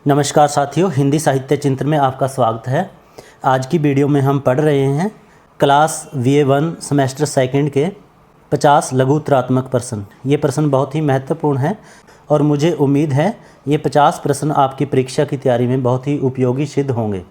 नमस्कार साथियों, हिंदी साहित्य चिंतन में आपका स्वागत है। आज की वीडियो में हम पढ़ रहे हैं क्लास VA1 सेमेस्टर सेकंड के 50 लघु उत्तरात्मक प्रश्न। ये प्रश्न बहुत ही महत्वपूर्ण है और मुझे उम्मीद है ये 50 प्रश्न आपकी परीक्षा की तैयारी में बहुत ही उपयोगी सिद्ध होंगे।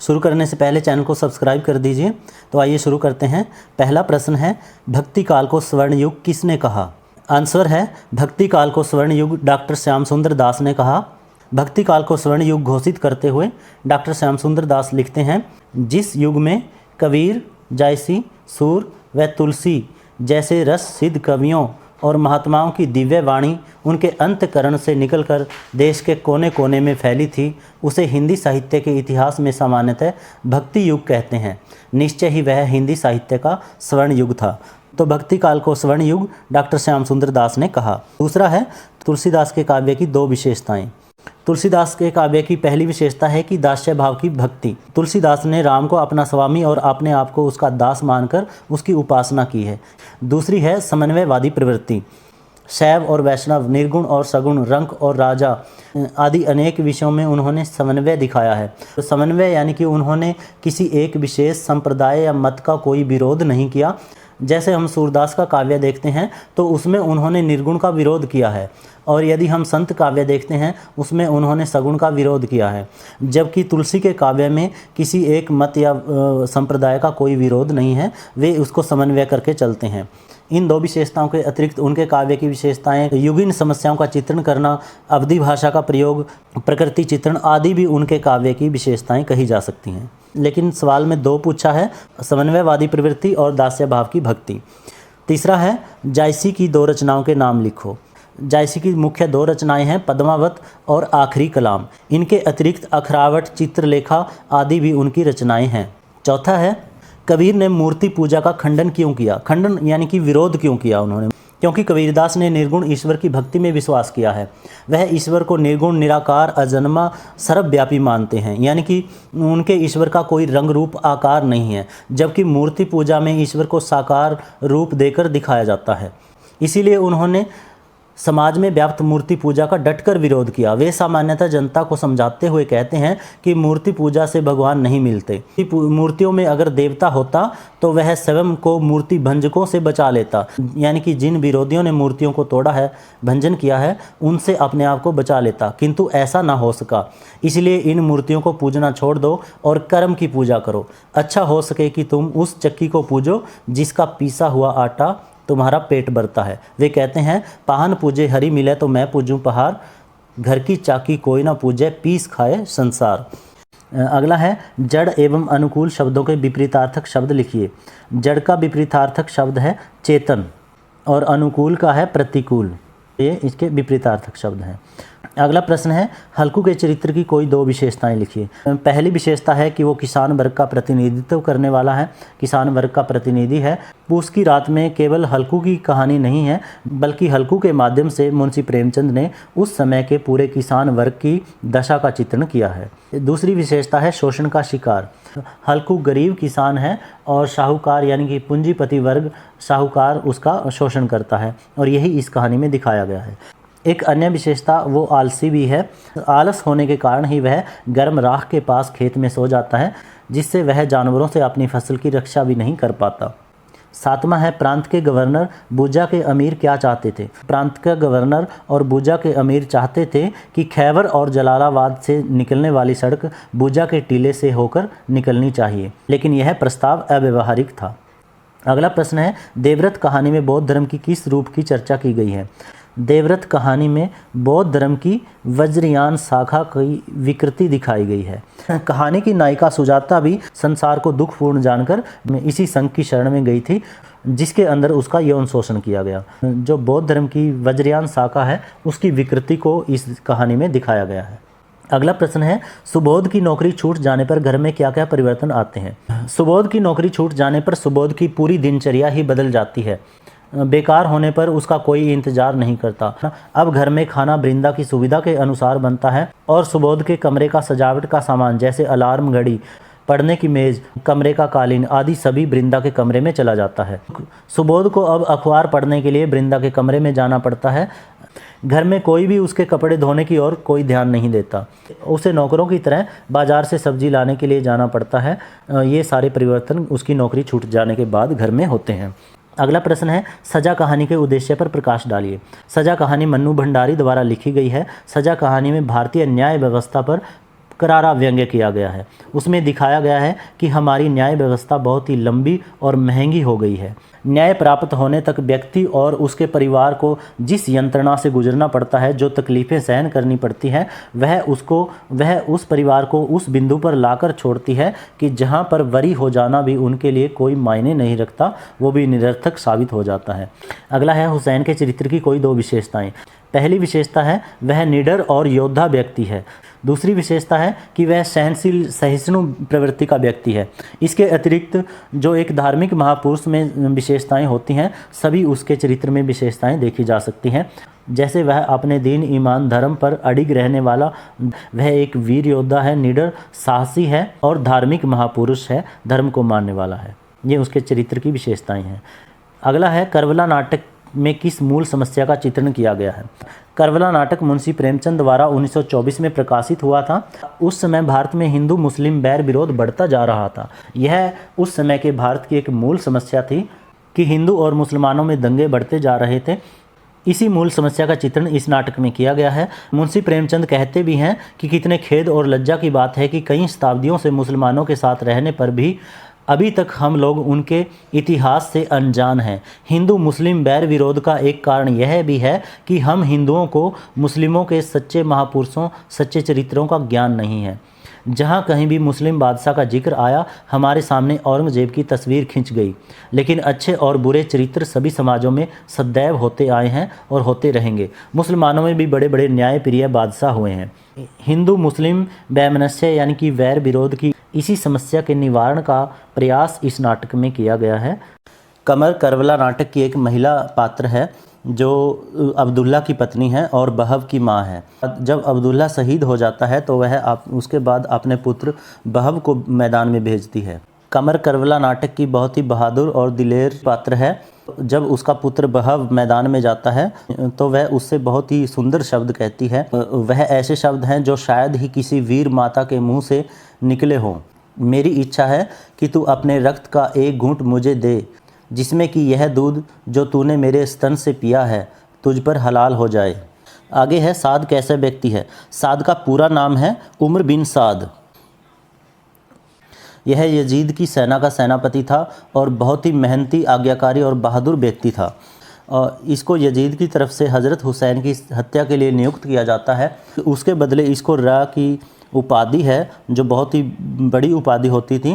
शुरू करने से पहले चैनल को सब्सक्राइब कर दीजिए। तो आइए शुरू करते हैं। पहला प्रश्न है, भक्ति काल को स्वर्ण युग किसने कहा? आंसर है, भक्ति काल को स्वर्ण युग डॉक्टर श्याम सुंदर दास ने कहा। भक्ति काल को स्वर्ण युग घोषित करते हुए डॉक्टर श्याम सुंदर दास लिखते हैं, जिस युग में कबीर, जायसी, सूर व तुलसी जैसे रस सिद्ध कवियों और महात्माओं की दिव्य वाणी उनके अंतःकरण से निकलकर देश के कोने कोने में फैली थी, उसे हिंदी साहित्य के इतिहास में सामान्यतः भक्ति युग कहते हैं। निश्चय ही वह हिंदी साहित्य का स्वर्ण युग था। तो भक्ति काल को स्वर्ण युग डॉक्टर श्याम सुंदर दास ने कहा। दूसरा है, तुलसीदास के काव्य की दो विशेषताएं। तुलसीदास के काव्य की पहली विशेषता है कि दास्य भाव की भक्ति। तुलसीदास ने राम को अपना स्वामी और अपने आप को उसका दास मानकर उसकी उपासना की है। दूसरी है समन्वयवादी प्रवृत्ति। शैव और वैष्णव, निर्गुण और सगुण, रंक और राजा आदि अनेक विषयों में उन्होंने समन्वय दिखाया है। तो समन्वय यानी कि उन्होंने किसी एक विशेष संप्रदाय या मत का कोई विरोध नहीं किया। जैसे हम सूरदास का काव्य देखते हैं तो उसमें उन्होंने निर्गुण का विरोध किया है, और यदि हम संत काव्य देखते हैं उसमें उन्होंने सगुण का विरोध किया है। जबकि तुलसी के काव्य में किसी एक मत या संप्रदाय का कोई विरोध नहीं है, वे उसको समन्वय करके चलते हैं। इन दो विशेषताओं के अतिरिक्त उनके काव्य की विशेषताएं युगीन समस्याओं का चित्रण करना, अवधि भाषा का प्रयोग, प्रकृति चित्रण आदि भी उनके काव्य की विशेषताएं कही जा सकती हैं। लेकिन सवाल में दो पूछा है, समन्वयवादी प्रवृत्ति और दास्य भाव की भक्ति। तीसरा है, जायसी की दो रचनाओं के नाम लिखो। जायसी की मुख्य दो रचनाएं हैं, पद्मावत और आखिरी कलाम। इनके अतिरिक्त अखरावट, चित्रलेखा आदि भी उनकी रचनाएं हैं। चौथा है, कबीर ने मूर्ति पूजा का खंडन क्यों किया? खंडन यानी कि विरोध क्यों किया उन्होंने? क्योंकि कबीरदास ने निर्गुण ईश्वर की भक्ति में विश्वास किया है। वह ईश्वर को निर्गुण, निराकार, अजन्मा, सर्वव्यापी मानते हैं, यानी कि उनके ईश्वर का कोई रंग रूप आकार नहीं है, जबकि मूर्ति पूजा में ईश्वर को साकार रूप देकर दिखाया जाता है। इसीलिए उन्होंने समाज में व्याप्त मूर्ति पूजा का डटकर विरोध किया। वे सामान्यतः जनता को समझाते हुए कहते हैं कि मूर्ति पूजा से भगवान नहीं मिलते। मूर्तियों में अगर देवता होता तो वह स्वयं को मूर्ति भंजकों से बचा लेता, यानी कि जिन विरोधियों ने मूर्तियों को तोड़ा है, भंजन किया है, उनसे अपने आप को बचा लेता, किंतु ऐसा ना हो सका। इसलिए इन मूर्तियों को पूजना छोड़ दो और कर्म की पूजा करो। अच्छा हो सके कि तुम उस चक्की को पूजो जिसका पीसा हुआ आटा तुम्हारा पेट भरता है। वे कहते हैं, पाहन पूजे हरि मिले तो मैं पूजूं पहाड़, घर की चाकी कोई ना पूजे पीस खाए संसार। अगला है, जड़ एवं अनुकूल शब्दों के विपरीतार्थक शब्द लिखिए। जड़ का विपरीतार्थक शब्द है चेतन और अनुकूल का है प्रतिकूल। ये इसके विपरीतार्थक शब्द हैं। अगला प्रश्न है, हल्कू के चरित्र की कोई दो विशेषताएं लिखिए। पहली विशेषता है कि वो किसान वर्ग का प्रतिनिधित्व करने वाला है, किसान वर्ग का प्रतिनिधि है। पूस की रात में केवल हल्कू की कहानी नहीं है, बल्कि हल्कू के माध्यम से मुंशी प्रेमचंद ने उस समय के पूरे किसान वर्ग की दशा का चित्रण किया है। दूसरी विशेषता है शोषण का शिकार। हल्कू गरीब किसान है और साहूकार यानी कि पूंजीपति वर्ग, साहूकार उसका शोषण करता है, और यही इस कहानी में दिखाया गया है। एक अन्य विशेषता, वो आलसी भी है। आलस होने के कारण ही वह गर्म राख के पास खेत में सो जाता है, जिससे वह जानवरों से अपनी फसल की रक्षा भी नहीं कर पाता। सातवां है, प्रांत के गवर्नर बूजा के अमीर क्या चाहते थे? प्रांत का गवर्नर और बूजा के अमीर चाहते थे कि खैबर और जलालाबाद से निकलने वाली सड़क बूजा के टीले से होकर निकलनी चाहिए, लेकिन यह प्रस्ताव अव्यवहारिक था। अगला प्रश्न है, देवव्रत कहानी में बौद्ध धर्म की किस रूप की चर्चा की गई है? देवव्रत कहानी में बौद्ध धर्म की वज्रयान शाखा की विकृति दिखाई गई है। कहानी की नायिका सुजाता भी संसार को दुखपूर्ण जानकर इसी संघ की शरण में गई थी, जिसके अंदर उसका यौन शोषण किया गया। जो बौद्ध धर्म की वज्रयान शाखा है, उसकी विकृति को इस कहानी में दिखाया गया है। अगला प्रश्न है, सुबोध की नौकरी छूट जाने पर घर में क्या क्या परिवर्तन आते हैं? सुबोध की नौकरी छूट जाने पर सुबोध की पूरी दिनचर्या ही बदल जाती है। बेकार होने पर उसका कोई इंतजार नहीं करता। अब घर में खाना वृंदा की सुविधा के अनुसार बनता है, और सुबोध के कमरे का सजावट का सामान जैसे अलार्म घड़ी, पढ़ने की मेज, कमरे का कालीन आदि सभी वृंदा के कमरे में चला जाता है। सुबोध को अब अखबार पढ़ने के लिए वृंदा के कमरे में जाना पड़ता है। घर में कोई भी उसके कपड़े धोने की ओर कोई ध्यान नहीं देता। उसे नौकरों की तरह बाजार से सब्जी लाने के लिए जाना पड़ता है। ये सारे परिवर्तन उसकी नौकरी छूट जाने के बाद घर में होते हैं। अगला प्रश्न है, सजा कहानी के उद्देश्य पर प्रकाश डालिए। सजा कहानी मन्नू भंडारी द्वारा लिखी गई है। सजा कहानी में भारतीय न्याय व्यवस्था पर करारा व्यंग्य किया गया है। उसमें दिखाया गया है कि हमारी न्याय व्यवस्था बहुत ही लंबी और महंगी हो गई है। न्याय प्राप्त होने तक व्यक्ति और उसके परिवार को जिस यंत्रणा से गुजरना पड़ता है, जो तकलीफ़ें सहन करनी पड़ती हैं, वह उस परिवार को उस बिंदु पर लाकर छोड़ती है कि जहां पर वरी हो जाना भी उनके लिए कोई मायने नहीं रखता, वो भी निरर्थक साबित हो जाता है। अगला है, हुसैन के चरित्र की कोई 2 विशेषताएं। पहली विशेषता है, वह निडर और योद्धा व्यक्ति है। दूसरी विशेषता है कि वह सहनशील सहिष्णु प्रवृत्ति का व्यक्ति है। इसके अतिरिक्त जो एक धार्मिक महापुरुष में विशेषताएं होती हैं, सभी उसके चरित्र में विशेषताएं देखी जा सकती हैं। जैसे वह अपने दीन ईमान धर्म पर अडिग रहने वाला, वह एक वीर योद्धा है, निडर साहसी है और धार्मिक महापुरुष है, धर्म को मानने वाला है। ये उसके चरित्र की विशेषताएं हैं। अगला है, करबला नाटक में किस मूल समस्या का चित्रण किया गया है। करबला नाटक मुंशी प्रेमचंद द्वारा 1924 में प्रकाशित हुआ था। उस समय भारत में हिंदू मुस्लिम बैर विरोध बढ़ता जा रहा था। यह उस समय के भारत की एक मूल समस्या थी कि हिंदू और मुसलमानों में दंगे बढ़ते जा रहे थे। इसी मूल समस्या का चित्रण इस नाटक में किया गया है। मुंशी प्रेमचंद कहते भी हैं कि कितने खेद और लज्जा की बात है कि कई शताब्दियों से मुसलमानों के साथ रहने पर भी अभी तक हम लोग उनके इतिहास से अनजान हैं। हिंदू मुस्लिम बैर विरोध का एक कारण यह भी है कि हम हिंदुओं को मुस्लिमों के सच्चे महापुरुषों, सच्चे चरित्रों का ज्ञान नहीं है। जहाँ कहीं भी मुस्लिम बादशाह का जिक्र आया, हमारे सामने औरंगजेब की तस्वीर खिंच गई। लेकिन अच्छे और बुरे चरित्र सभी समाजों में सदैव होते आए हैं और होते रहेंगे। मुसलमानों में भी बड़े बड़े न्यायप्रिय बादशाह हुए हैं। हिंदू मुस्लिम वैमनस्य यानी कि वैर विरोध की इसी समस्या के निवारण का प्रयास इस नाटक में किया गया है। कमर करबला नाटक की एक महिला पात्र है जो अब्दुल्ला की पत्नी है और बहव की माँ है। जब अब्दुल्ला शहीद हो जाता है तो वह उसके बाद अपने पुत्र बहव को मैदान में भेजती है। कमर करबला नाटक की बहुत ही बहादुर और दिलेर पात्र है। जब उसका पुत्र बहव मैदान में जाता है तो वह उससे बहुत ही सुंदर शब्द कहती है। वह ऐसे शब्द हैं जो शायद ही किसी वीर माता के मुंह से निकले हों। मेरी इच्छा है कि तू अपने रक्त का एक घूंट मुझे दे, जिसमें कि यह दूध जो तूने मेरे स्तन से पिया है तुझ पर हलाल हो जाए। आगे है, साद कैसा व्यक्ति है। साद का पूरा नाम है उमर बिन साद। यह यजीद की सेना का सेनापति था और बहुत ही मेहनती, आज्ञाकारी और बहादुर व्यक्ति था। और इसको यजीद की तरफ से हज़रत हुसैन की हत्या के लिए नियुक्त किया जाता है। उसके बदले इसको रा की उपाधि है, जो बहुत ही बड़ी उपाधि होती थी,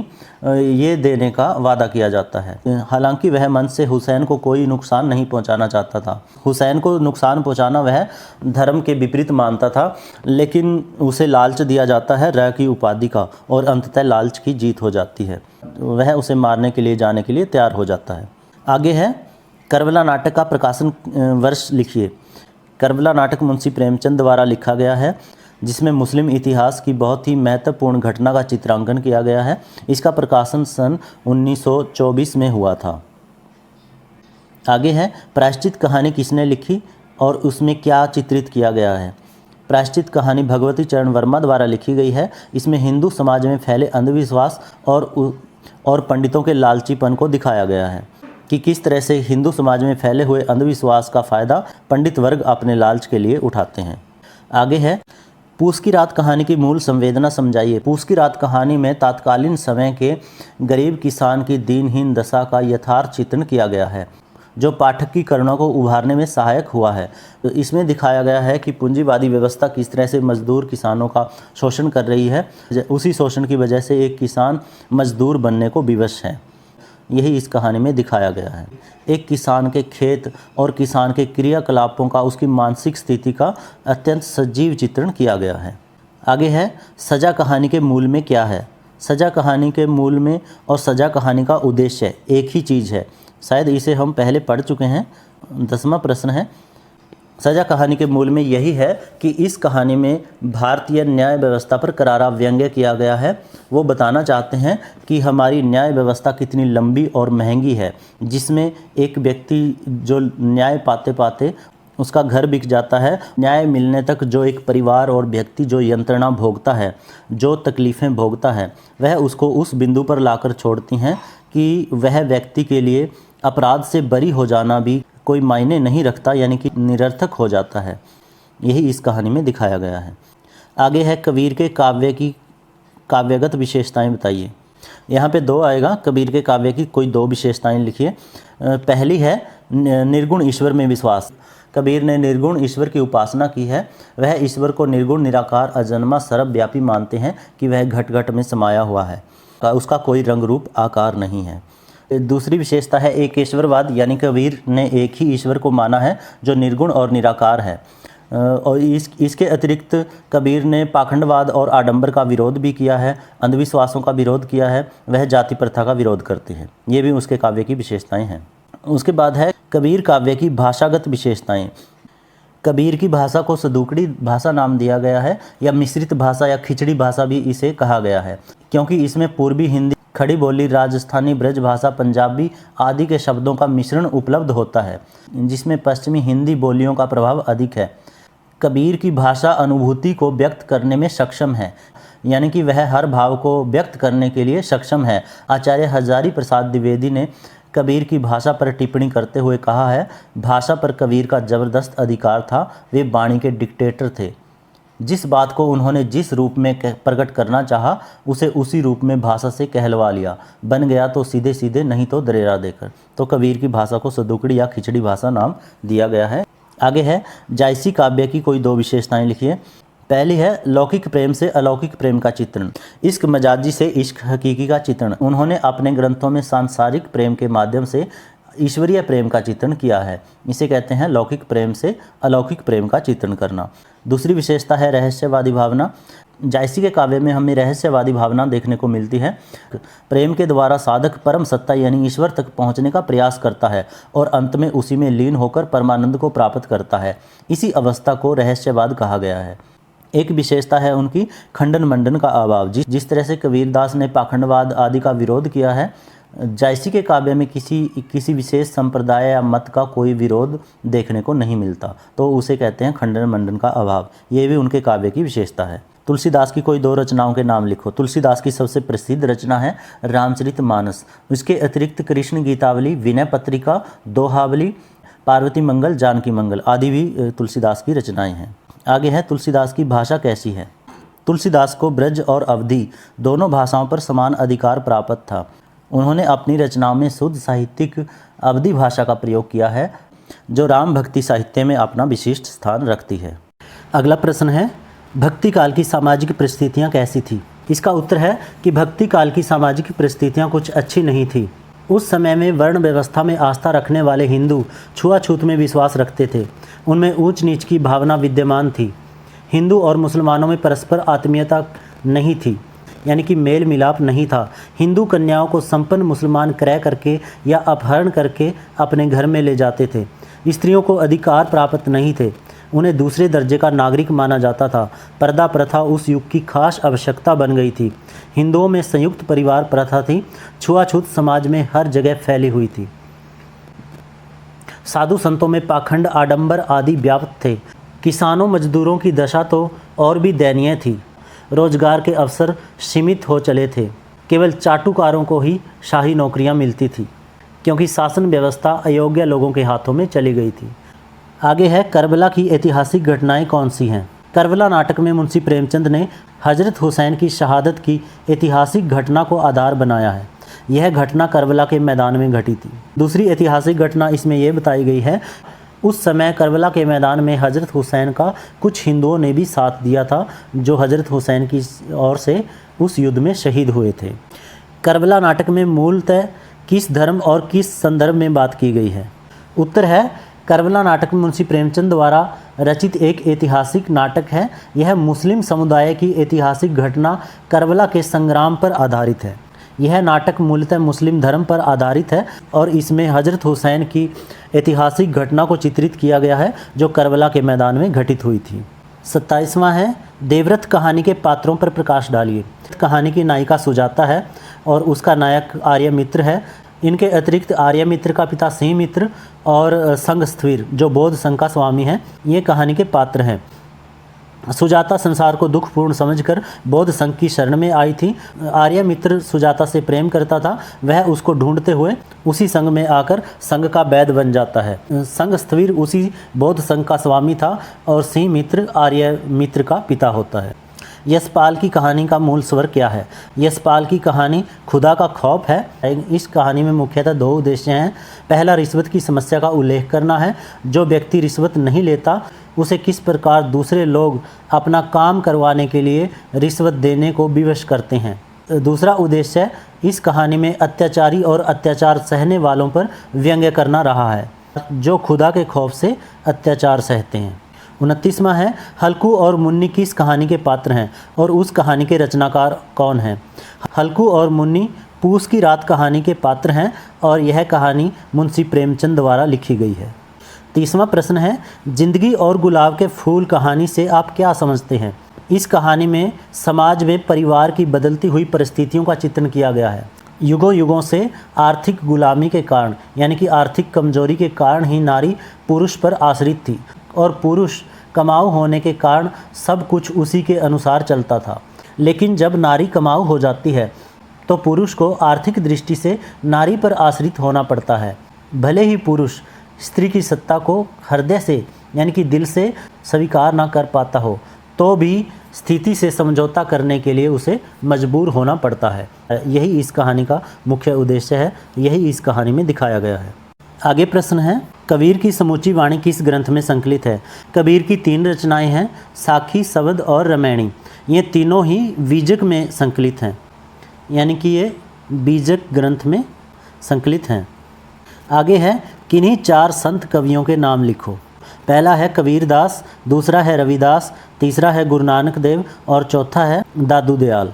ये देने का वादा किया जाता है। हालांकि वह मन से हुसैन को कोई नुकसान नहीं पहुंचाना चाहता था। हुसैन को नुकसान पहुंचाना वह धर्म के विपरीत मानता था, लेकिन उसे लालच दिया जाता है रा की उपाधि का और अंततः लालच की जीत हो जाती है। वह उसे मारने के लिए जाने के लिए तैयार हो जाता है। आगे है, करबला नाटक का प्रकाशन वर्ष लिखिए। करबला नाटक मुंशी प्रेमचंद द्वारा लिखा गया है, जिसमें मुस्लिम इतिहास की बहुत ही महत्वपूर्ण घटना का चित्रांकन किया गया है। इसका प्रकाशन सन 1924 में हुआ था। आगे है, प्रायश्चित कहानी किसने लिखी और उसमें क्या चित्रित किया गया है। प्रायश्चित कहानी भगवती चरण वर्मा द्वारा लिखी गई है। इसमें हिंदू समाज में फैले अंधविश्वास और पंडितों के लालचीपन को दिखाया गया है कि किस तरह से हिंदू समाज में फैले हुए अंधविश्वास का फ़ायदा पंडित वर्ग अपने लालच के लिए उठाते हैं। आगे है, पूस की रात कहानी की मूल संवेदना समझाइए। पूस की रात कहानी में तत्कालीन समय के गरीब किसान की दीनहीन दशा का यथार्थ चित्रण किया गया है, जो पाठक की करुणा को उभारने में सहायक हुआ है। तो इसमें दिखाया गया है कि पूंजीवादी व्यवस्था किस तरह से मजदूर किसानों का शोषण कर रही है। उसी शोषण की वजह से एक किसान मजदूर बनने को विवश है। यही इस कहानी में दिखाया गया है। एक किसान के खेत और किसान के क्रियाकलापों का, उसकी मानसिक स्थिति का अत्यंत सजीव चित्रण किया गया है। आगे है, सजा कहानी के मूल में क्या है। सजा कहानी के मूल में और सजा कहानी का उद्देश्य एक ही चीज़ है। शायद इसे हम पहले पढ़ चुके हैं। 10वां प्रश्न है, सजा कहानी के मूल में यही है कि इस कहानी में भारतीय न्याय व्यवस्था पर करारा व्यंग्य किया गया है। वो बताना चाहते हैं कि हमारी न्याय व्यवस्था कितनी लंबी और महंगी है, जिसमें एक व्यक्ति जो न्याय पाते पाते उसका घर बिक जाता है। न्याय मिलने तक जो एक परिवार और व्यक्ति जो यंत्रणा भोगता है, जो तकलीफ़ें भोगता है, वह उसको उस बिंदु पर लाकर छोड़ती हैं कि वह व्यक्ति के लिए अपराध से बरी हो जाना भी कोई मायने नहीं रखता, यानी कि निरर्थक हो जाता है। यही इस कहानी में दिखाया गया है। आगे है कबीर के काव्य की काव्यगत विशेषताएं बताइए। यहाँ पे 2 आएगा। कबीर के काव्य की कोई 2 विशेषताएं लिखिए। पहली है निर्गुण ईश्वर में विश्वास। कबीर ने निर्गुण ईश्वर की उपासना की है। वह ईश्वर को निर्गुण, निराकार, अजन्मा, सर्वव्यापी मानते हैं कि वह घट घट में समाया हुआ है, उसका कोई रंग रूप आकार नहीं है। दूसरी विशेषता है एकेश्वरवाद, यानी कबीर ने एक ही ईश्वर को माना है जो निर्गुण और निराकार है। और इसके अतिरिक्त कबीर ने पाखंडवाद और आडंबर का विरोध भी किया है, अंधविश्वासों का विरोध किया है, वह जाति प्रथा का विरोध करते हैं। ये भी उसके काव्य की विशेषताएं हैं। उसके बाद है कबीर काव्य की भाषागत विशेषताएं। कबीर की भाषा को सदूकड़ी भाषा नाम दिया गया है, या मिश्रित भाषा या खिचड़ी भाषा भी इसे कहा गया है, क्योंकि इसमें पूर्वी हिंदी, खड़ी बोली, राजस्थानी, ब्रज भाषा, पंजाबी आदि के शब्दों का मिश्रण उपलब्ध होता है, जिसमें पश्चिमी हिंदी बोलियों का प्रभाव अधिक है। कबीर की भाषा अनुभूति को व्यक्त करने में सक्षम है, यानी कि वह हर भाव को व्यक्त करने के लिए सक्षम है। आचार्य हजारी प्रसाद द्विवेदी ने कबीर की भाषा पर टिप्पणी करते हुए कहा है, भाषा पर कबीर का जबरदस्त अधिकार था। वे वाणी के डिक्टेटर थे। जिस बात को उन्होंने जिस रूप में प्रकट करना चाहा, उसे उसी रूप में भाषा से कहलवा लिया। बन गया तो सीधे सीधे, नहीं तो दरेरा देकर। तो कबीर की भाषा को सदुकड़ी या खिचड़ी भाषा नाम दिया गया है। आगे है जायसी काव्य की कोई 2 विशेषताएं लिखिए। पहली है लौकिक प्रेम से अलौकिक प्रेम का चित्रण। इश्क मजाजी से इश्क हकीकी का चित्रण। उन्होंने अपने ग्रंथों में सांसारिक प्रेम के माध्यम से ईश्वरीय प्रेम का चित्रण किया है। इसे कहते हैं लौकिक प्रेम से अलौकिक प्रेम का चित्रण करना। दूसरी विशेषता है रहस्यवादी भावना। जायसी के काव्य में हमें रहस्यवादी भावना देखने को मिलती है। प्रेम के द्वारा साधक परम सत्ता यानी ईश्वर तक पहुंचने का प्रयास करता है और अंत में उसी में लीन होकर परमानंद को प्राप्त करता है। इसी अवस्था को रहस्यवाद कहा गया है। एक विशेषता है उनकी खंडन मंडन का अभाव। जिस तरह से कबीरदास ने पाखंडवाद आदि का विरोध किया है, जायसी के काव्य में किसी विशेष संप्रदाय या मत का कोई विरोध देखने को नहीं मिलता, तो उसे कहते हैं खंडन मंडन का अभाव। ये भी उनके काव्य की विशेषता है। तुलसीदास की कोई 2 रचनाओं के नाम लिखो। तुलसीदास की सबसे प्रसिद्ध रचना है रामचरितमानस। उसके अतिरिक्त कृष्ण गीतावली, विनय पत्रिका, दोहावली, पार्वती मंगल, जानकी मंगल आदि भी तुलसीदास की रचनाएं हैं। आगे है तुलसीदास की भाषा कैसी है। तुलसीदास को ब्रज और अवधी दोनों भाषाओं पर समान अधिकार प्राप्त था। उन्होंने अपनी रचनाओं में शुद्ध साहित्यिक अवधी भाषा का प्रयोग किया है, जो राम भक्ति साहित्य में अपना विशिष्ट स्थान रखती है। अगला प्रश्न है भक्ति काल की सामाजिक परिस्थितियाँ कैसी थी। इसका उत्तर है कि भक्ति काल की सामाजिक परिस्थितियाँ कुछ अच्छी नहीं थी। उस समय में वर्ण व्यवस्था में आस्था रखने वाले हिंदू छुआछूत में विश्वास रखते थे। उनमें ऊंच नीच की भावना विद्यमान थी। हिंदू और मुसलमानों में परस्पर आत्मीयता नहीं थी, यानी कि मेल मिलाप नहीं था। हिंदू कन्याओं को संपन्न मुसलमान क्रय करके या अपहरण करके अपने घर में ले जाते थे। स्त्रियों को अधिकार प्राप्त नहीं थे, उन्हें दूसरे दर्जे का नागरिक माना जाता था। पर्दा प्रथा उस युग की खास आवश्यकता बन गई थी। हिंदुओं में संयुक्त परिवार प्रथा थी। छुआछूत समाज में हर जगह फैली हुई थी। साधु संतों में पाखंड, आडंबर आदि व्याप्त थे। किसानों मजदूरों की दशा तो और भी दयनीय थी। रोजगार के अवसर सीमित हो चले थे। केवल चाटुकारों को ही शाही नौकरियां मिलती थी, क्योंकि शासन व्यवस्था अयोग्य लोगों के हाथों में चली गई थी। आगे है करबला की ऐतिहासिक घटनाएं कौन सी हैं। करबला नाटक में मुंशी प्रेमचंद ने हजरत हुसैन की शहादत की ऐतिहासिक घटना को आधार बनाया है। यह घटना करबला के मैदान में घटी थी। दूसरी ऐतिहासिक घटना इसमें यह बताई गई है, उस समय करबला के मैदान में हजरत हुसैन का कुछ हिंदुओं ने भी साथ दिया था, जो हजरत हुसैन की ओर से उस युद्ध में शहीद हुए थे। करबला नाटक में मूलतः किस धर्म और किस संदर्भ में बात की गई है। उत्तर है करबला नाटक मुंशी प्रेमचंद द्वारा रचित एक ऐतिहासिक नाटक है। यह मुस्लिम समुदाय की ऐतिहासिक घटना करबला के संग्राम पर आधारित है। यह नाटक मूलतः मुस्लिम धर्म पर आधारित है और इसमें हजरत हुसैन की ऐतिहासिक घटना को चित्रित किया गया है, जो करबला के मैदान में घटित हुई थी। 27वां है देवव्रत कहानी के पात्रों पर प्रकाश डालिए। कहानी की नायिका सुजाता है और उसका नायक आर्यमित्र है। इनके अतिरिक्त आर्यमित्र का पिता सिंहमित्र और संघस्थविर जो बौद्ध संघ का स्वामी है, ये कहानी के पात्र हैं। सुजाता संसार को दुखपूर्ण समझकर बौद्ध संघ की शरण में आई थी। आर्यमित्र सुजाता से प्रेम करता था, वह उसको ढूंढते हुए उसी संघ में आकर संघ का वैद्य बन जाता है। संघस्थविर उसी बौद्ध संघ का स्वामी था और सिंहमित्र आर्यमित्र का पिता होता है। यशपाल की कहानी का मूल स्वर क्या है? यशपाल की कहानी खुदा का खौफ है। इस कहानी में मुख्यतः दो उद्देश्य हैं। पहला, रिश्वत की समस्या का उल्लेख करना है। जो व्यक्ति रिश्वत नहीं लेता उसे किस प्रकार दूसरे लोग अपना काम करवाने के लिए रिश्वत देने को विवश करते हैं। दूसरा उद्देश्य इस कहानी में अत्याचारी और अत्याचार सहने वालों पर व्यंग्य करना रहा है, जो खुदा के खौफ से अत्याचार सहते हैं। 29वां है, हल्कू और मुन्नी किस कहानी के पात्र हैं और उस कहानी के रचनाकार कौन हैं? हल्कू और मुन्नी पूस की रात कहानी के पात्र हैं और यह कहानी मुंशी प्रेमचंद द्वारा लिखी गई है। 30वां प्रश्न है, जिंदगी और गुलाब के फूल कहानी से आप क्या समझते हैं? इस कहानी में समाज में परिवार की बदलती हुई परिस्थितियों का चित्रण किया गया है। युगों युगों से आर्थिक गुलामी के कारण यानी कि आर्थिक कमजोरी के कारण ही नारी पुरुष पर आश्रित थी और पुरुष कमाऊ होने के कारण सब कुछ उसी के अनुसार चलता था। लेकिन जब नारी कमाऊ हो जाती है तो पुरुष को आर्थिक दृष्टि से नारी पर आश्रित होना पड़ता है। भले ही पुरुष स्त्री की सत्ता को हृदय से यानी कि दिल से स्वीकार ना कर पाता हो, तो भी स्थिति से समझौता करने के लिए उसे मजबूर होना पड़ता है। यही इस कहानी का मुख्य उद्देश्य है, यही इस कहानी में दिखाया गया है। आगे प्रश्न है, कबीर की समूची वाणी किस ग्रंथ में संकलित है? कबीर की 3 रचनाएं हैं, साखी, शबद और रामायणी। ये तीनों ही बीजक में संकलित हैं, यानी कि ये बीजक ग्रंथ में संकलित हैं। आगे है, किन्हीं 4 संत कवियों के नाम लिखो। पहला है कबीरदास, दूसरा है रविदास, तीसरा है गुरु नानक देव और चौथा है दादू दयाल।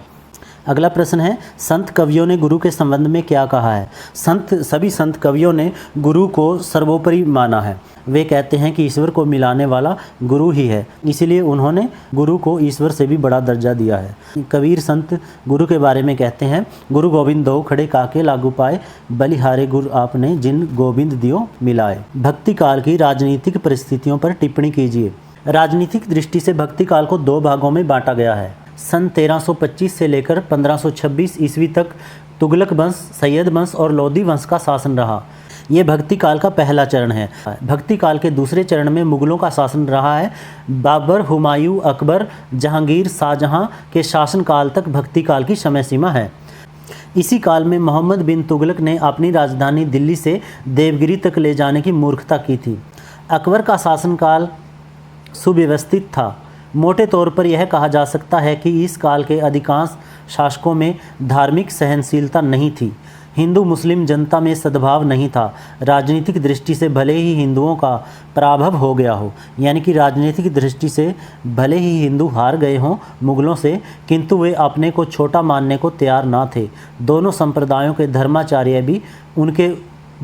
अगला प्रश्न है, संत कवियों ने गुरु के संबंध में क्या कहा है? सभी संत कवियों ने गुरु को सर्वोपरि माना है। वे कहते हैं कि ईश्वर को मिलाने वाला गुरु ही है, इसलिए उन्होंने गुरु को ईश्वर से भी बड़ा दर्जा दिया है। कबीर संत गुरु के बारे में कहते हैं, गुरु गोविंद दो खड़े काके लागू पाए, बलिहारे गुरु आपने जिन गोविंद दियो मिलाए। भक्ति काल की राजनीतिक परिस्थितियों पर टिप्पणी कीजिए। राजनीतिक दृष्टि से भक्ति काल को 2 भागों में बांटा गया है। सन 1325 से लेकर 1526 ईस्वी तक तुगलक वंश, सैयद वंश और लोधी वंश का शासन रहा। ये भक्ति काल का पहला चरण है। भक्ति काल के दूसरे चरण में मुगलों का शासन रहा है। बाबर, हुमायूं, अकबर, जहांगीर, शाहजहां के शासन काल तक भक्ति काल की समय सीमा है। इसी काल में मोहम्मद बिन तुगलक ने अपनी राजधानी दिल्ली से देवगिरी तक ले जाने की मूर्खता की थी। अकबर का शासनकाल सुव्यवस्थित था। मोटे तौर पर यह कहा जा सकता है कि इस काल के अधिकांश शासकों में धार्मिक सहनशीलता नहीं थी। हिंदू मुस्लिम जनता में सद्भाव नहीं था। राजनीतिक दृष्टि से भले ही हिंदुओं का पराभव हो गया हो, यानी कि राजनीतिक दृष्टि से भले ही हिंदू हार गए हों मुगलों से, किंतु वे अपने को छोटा मानने को तैयार ना थे। दोनों संप्रदायों के धर्माचार्य भी उनके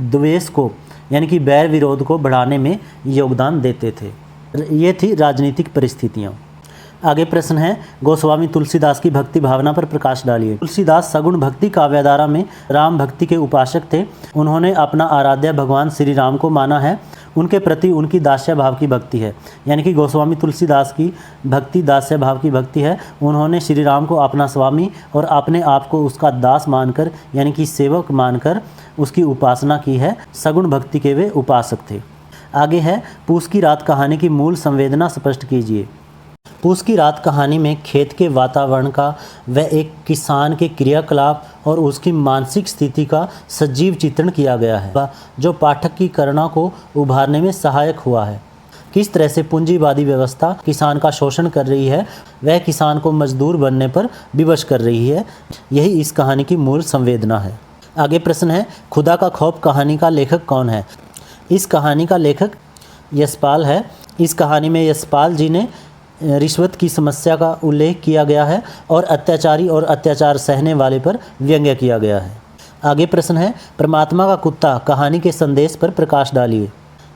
द्वेष को यानी कि बैर विरोध को बढ़ाने में योगदान देते थे। ये थी राजनीतिक परिस्थितियाँ। आगे प्रश्न है, गोस्वामी तुलसीदास की भक्ति भावना पर प्रकाश डालिए। तुलसीदास सगुण भक्ति काव्यधारा में राम भक्ति के उपासक थे। उन्होंने अपना आराध्य भगवान श्री राम को माना है। उनके प्रति उनकी दास्य भाव की भक्ति है, यानी कि गोस्वामी तुलसीदास की भक्ति दास्य भाव की भक्ति है। उन्होंने श्री राम को अपना स्वामी और अपने आप को उसका दास मानकर यानी कि सेवक मानकर उसकी उपासना की है। सगुण भक्ति के वे उपासक थे। आगे है, पूस की रात कहानी की मूल संवेदना स्पष्ट कीजिए। पूस की रात कहानी में खेत के वातावरण का व एक किसान के क्रियाकलाप और उसकी मानसिक स्थिति का सजीव चित्रण किया गया है, जो पाठक की करुणा को उभारने में सहायक हुआ है। किस तरह से पूंजीवादी व्यवस्था किसान का शोषण कर रही है, वह किसान को मजदूर बनने पर विवश कर रही है, यही इस कहानी की मूल संवेदना है। आगे प्रश्न है, खुदा का खौफ कहानी का लेखक कौन है? इस कहानी का लेखक यशपाल है। इस कहानी में यशपाल जी ने रिश्वत की समस्या का उल्लेख किया गया है और अत्याचारी और अत्याचार सहने वाले पर व्यंग्य किया गया है। आगे प्रश्न है, परमात्मा का कुत्ता कहानी के संदेश पर प्रकाश डालिए।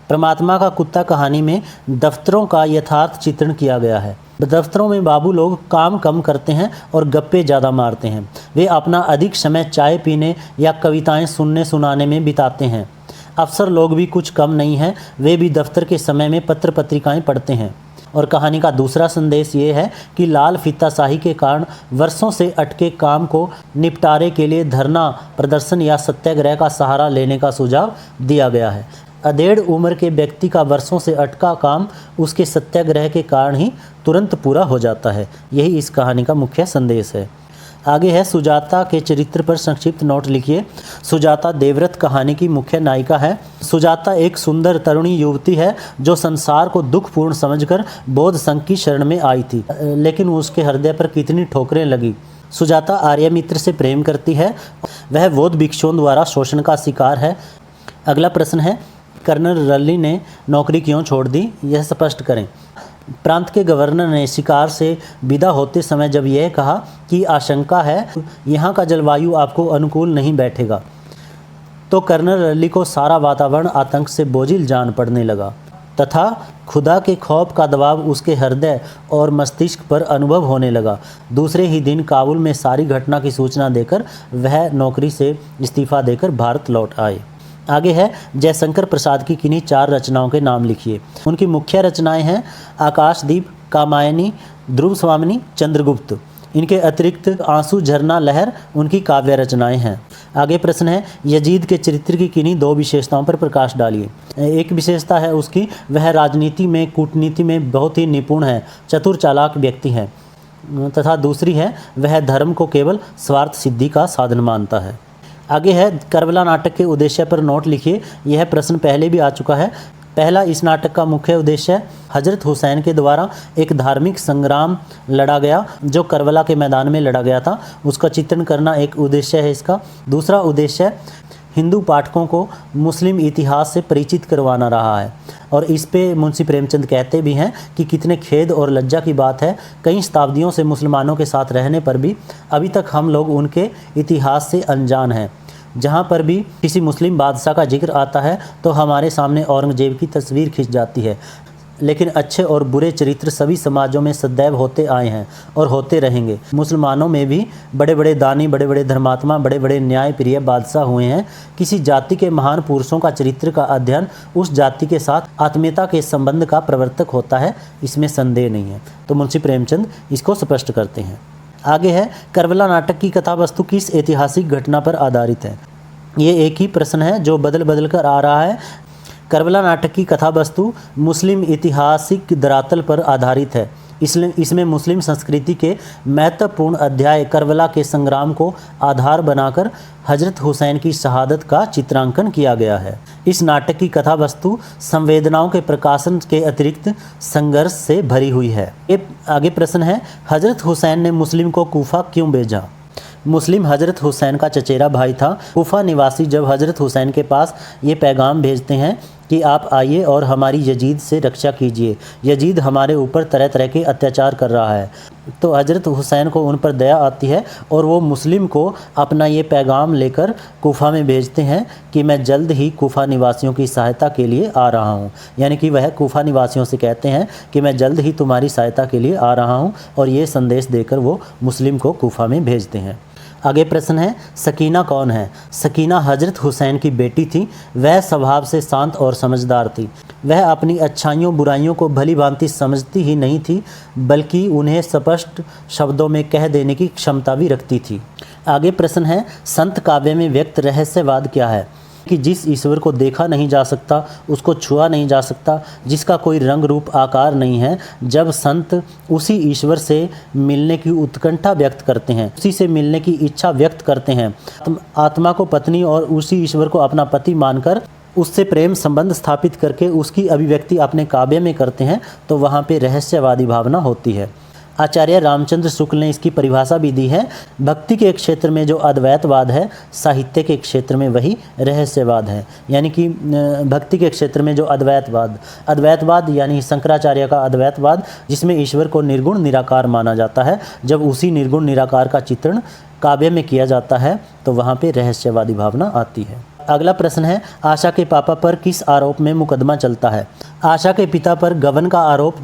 परमात्मा का कुत्ता कहानी में दफ्तरों का यथार्थ चित्रण किया गया है। दफ्तरों में बाबू लोग काम कम करते हैं और गप्पे ज़्यादा मारते हैं। वे अपना अधिक समय चाय पीने या कविताएं सुनने सुनाने में बिताते हैं। अफसर लोग भी कुछ कम नहीं हैं, वे भी दफ्तर के समय में पत्र पत्रिकाएं पढ़ते हैं। और कहानी का दूसरा संदेश ये है कि लाल फीताशाही के कारण वर्षों से अटके काम को निपटारे के लिए धरना प्रदर्शन या सत्याग्रह का सहारा लेने का सुझाव दिया गया है। अधेड़ उम्र के व्यक्ति का वर्षों से अटका काम उसके सत्याग्रह के कारण ही तुरंत पूरा हो जाता है। यही इस कहानी का मुख्य संदेश है। आगे है सुजाता के चरित्र पर संक्षिप्त नोट लिखिए। सुजाता देवव्रत कहानी की मुख्य नायिका है। सुजाता एक सुंदर तरुणी युवती है जो संसार को दुखपूर्ण समझकर बौद्ध संघ की शरण में आई थी, लेकिन उसके हृदय पर कितनी ठोकरें लगी। सुजाता आर्यमित्र से प्रेम करती है। वह बौद्ध भिक्षुओं द्वारा शोषण का शिकार है। अगला प्रश्न है, कर्नल रल्ली ने नौकरी क्यों छोड़ दी, यह स्पष्ट करें। प्रांत के गवर्नर ने शिकार से विदा होते समय जब यह कहा कि आशंका है यहाँ का जलवायु आपको अनुकूल नहीं बैठेगा, तो कर्नल रल्ली को सारा वातावरण आतंक से बोझिल जान पड़ने लगा तथा खुदा के खौफ का दबाव उसके हृदय और मस्तिष्क पर अनुभव होने लगा। दूसरे ही दिन काबुल में सारी घटना की सूचना देकर वह नौकरी से इस्तीफा देकर भारत लौट आए। आगे है, जयशंकर प्रसाद की किन्हीं 4 रचनाओं के नाम लिखिए। उनकी मुख्य रचनाएं हैं आकाशदीप, कामायनी, ध्रुव स्वामिनी, चंद्रगुप्त। इनके अतिरिक्त आंसू झरना लहर उनकी काव्य रचनाएं हैं। आगे प्रश्न है, यजीद के चरित्र की किन्हीं 2 विशेषताओं पर प्रकाश डालिए। एक विशेषता है उसकी, वह राजनीति में कूटनीति में बहुत ही निपुण है, चतुर चालाक व्यक्ति है, तथा दूसरी है वह धर्म को केवल स्वार्थ सिद्धि का साधन मानता है। आगे है, करबला नाटक के उद्देश्य पर नोट लिखिए। यह प्रश्न पहले भी आ चुका है। पहला, इस नाटक का मुख्य उद्देश्य हजरत हुसैन के द्वारा एक धार्मिक संग्राम लड़ा गया जो करबला के मैदान में लड़ा गया था, उसका चित्रण करना एक उद्देश्य है इसका। दूसरा उद्देश्य हिंदू पाठकों को मुस्लिम इतिहास से परिचित करवाना रहा है। और इस पे मुंशी प्रेमचंद कहते भी हैं कि कितने खेद और लज्जा की बात है, कई शताब्दियों से मुसलमानों के साथ रहने पर भी अभी तक हम लोग उनके इतिहास से अनजान हैं। जहाँ पर भी किसी मुस्लिम बादशाह का जिक्र आता है तो हमारे सामने औरंगजेब की तस्वीर खिंच जाती है, लेकिन अच्छे और बुरे चरित्र सभी समाजों में सदैव होते आए हैं और होते रहेंगे। मुसलमानों में भी बड़े बड़े दानी, बड़े बड़े धर्मात्मा, बड़े बड़े न्यायप्रिय बादशाह हुए हैं। किसी जाति के महान पुरुषों का चरित्र का अध्ययन उस जाति के साथ आत्मीयता के संबंध का प्रवर्तक होता है, इसमें संदेह नहीं है। तो मुंशी प्रेमचंद इसको स्पष्ट करते हैं। आगे है, करबला नाटक की कथा वस्तु किस ऐतिहासिक घटना पर आधारित है। ये एक ही प्रश्न है जो बदल बदल कर आ रहा है। करबला नाटक की कथा वस्तु मुस्लिम ऐतिहासिक धरातल पर आधारित है। इसमें मुस्लिम संस्कृति के महत्वपूर्ण अध्याय करबला के संग्राम को आधार बनाकर हजरत हुसैन की शहादत का चित्रांकन किया गया है। इस नाटक की कथा वस्तु संवेदनाओं के प्रकाशन के अतिरिक्त संघर्ष से भरी हुई है। ये आगे प्रश्न है, हजरत हुसैन ने मुस्लिम को कूफा क्यों भेजा। मुस्लिम हजरत हुसैन का चचेरा भाई था। कूफा निवासी जब हजरत हुसैन के पास ये पैगाम भेजते हैं कि आप आइए और हमारी यजीद से रक्षा कीजिए, यजीद हमारे ऊपर तरह तरह के अत्याचार कर रहा है, तो हजरत हुसैन को उन पर दया आती है और वो मुस्लिम को अपना ये पैगाम लेकर कूफा में भेजते हैं कि मैं जल्द ही कूफा निवासियों की सहायता के लिए आ रहा हूँ। यानी कि वह कूफा निवासियों से कहते हैं कि मैं जल्द ही तुम्हारी सहायता के लिए आ रहा हूँ, और ये संदेश देकर वो मुस्लिम को कूफा में भेजते हैं। आगे प्रश्न है, सकीना कौन है। सकीना हजरत हुसैन की बेटी थी। वह स्वभाव से शांत और समझदार थी। वह अपनी अच्छाइयों बुराइयों को भली भांति समझती ही नहीं थी, बल्कि उन्हें स्पष्ट शब्दों में कह देने की क्षमता भी रखती थी। आगे प्रश्न है, संत काव्य में व्यक्त रहस्यवाद क्या है। कि जिस ईश्वर को देखा नहीं जा सकता, उसको छुआ नहीं जा सकता, जिसका कोई रंग रूप आकार नहीं है, जब संत उसी ईश्वर से मिलने की उत्कंठा व्यक्त करते हैं, उसी से मिलने की इच्छा व्यक्त करते हैं, आत्मा को पत्नी और उसी ईश्वर को अपना पति मानकर उससे प्रेम संबंध स्थापित करके उसकी अभिव्यक्ति अपने काव्य में करते हैं, तो वहाँ पे रहस्यवादी भावना होती है। आचार्य रामचंद्र शुक्ल ने इसकी परिभाषा भी दी है। भक्ति के क्षेत्र में जो अद्वैतवाद है, साहित्य के क्षेत्र में वही रहस्यवाद है। यानी कि भक्ति के क्षेत्र में जो अद्वैतवाद यानी शंकराचार्य का अद्वैतवाद, जिसमें ईश्वर को निर्गुण निराकार माना जाता है, जब उसी निर्गुण निराकार का चित्रण काव्य में किया जाता है तो वहाँ पे रहस्यवादी भावना आती है। अगला प्रश्न है, आशा के पापा पर किस आरोप में मुकदमा चलता है। आशा के पिता पर गबन का आरोप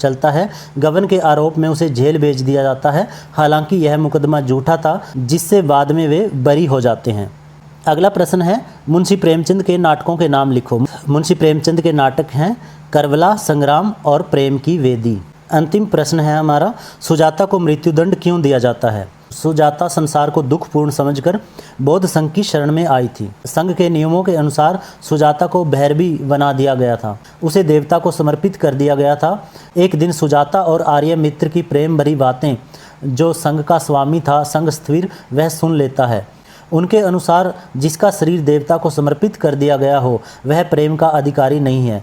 चलता है। गबन के आरोप में उसे जेल भेज दिया जाता है। हालांकि यह मुकदमा झूठा था, जिससे बाद में वे बरी हो जाते हैं। अगला प्रश्न है, मुंशी प्रेमचंद के नाटकों के नाम लिखो। मुंशी प्रेमचंद के नाटक हैं करबला, संग्राम और प्रेम की वेदी। अंतिम प्रश्न है हमारा, सुजाता को मृत्युदंड क्यों दिया जाता है? सुजाता संसार को दुखपूर्ण समझकर बौद्ध संघ की शरण में आई थी। संघ के नियमों के अनुसार सुजाता को भैरवी बना दिया गया था। उसे देवता को समर्पित कर दिया गया था। एक दिन सुजाता और आर्य मित्र की प्रेम भरी बातें जो संघ का स्वामी था संघस्थवीर, वह सुन लेता है। उनके अनुसार जिसका शरीर देवता को समर्पित कर दिया गया हो वह प्रेम का अधिकारी नहीं है।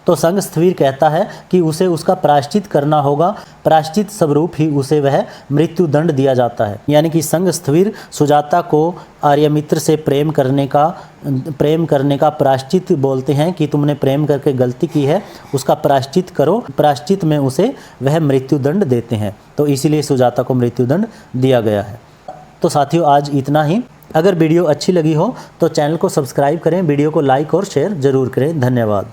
तो संघस्थवीर कहता है कि उसे उसका प्रायश्चित करना होगा। प्रायश्चित स्वरूप ही उसे वह मृत्युदंड दिया जाता है। यानी कि संघस्थवीर सुजाता को आर्यमित्र से प्रेम करने का प्रायश्चित बोलते हैं कि तुमने प्रेम करके गलती की है, उसका प्रायश्चित करो। प्रायश्चित में उसे वह मृत्युदंड देते हैं। तो इसीलिए सुजाता को मृत्युदंड दिया गया है। तो साथियों, आज इतना ही। अगर वीडियो अच्छी लगी हो तो चैनल को सब्सक्राइब करें, वीडियो को लाइक और शेयर ज़रूर करें। धन्यवाद।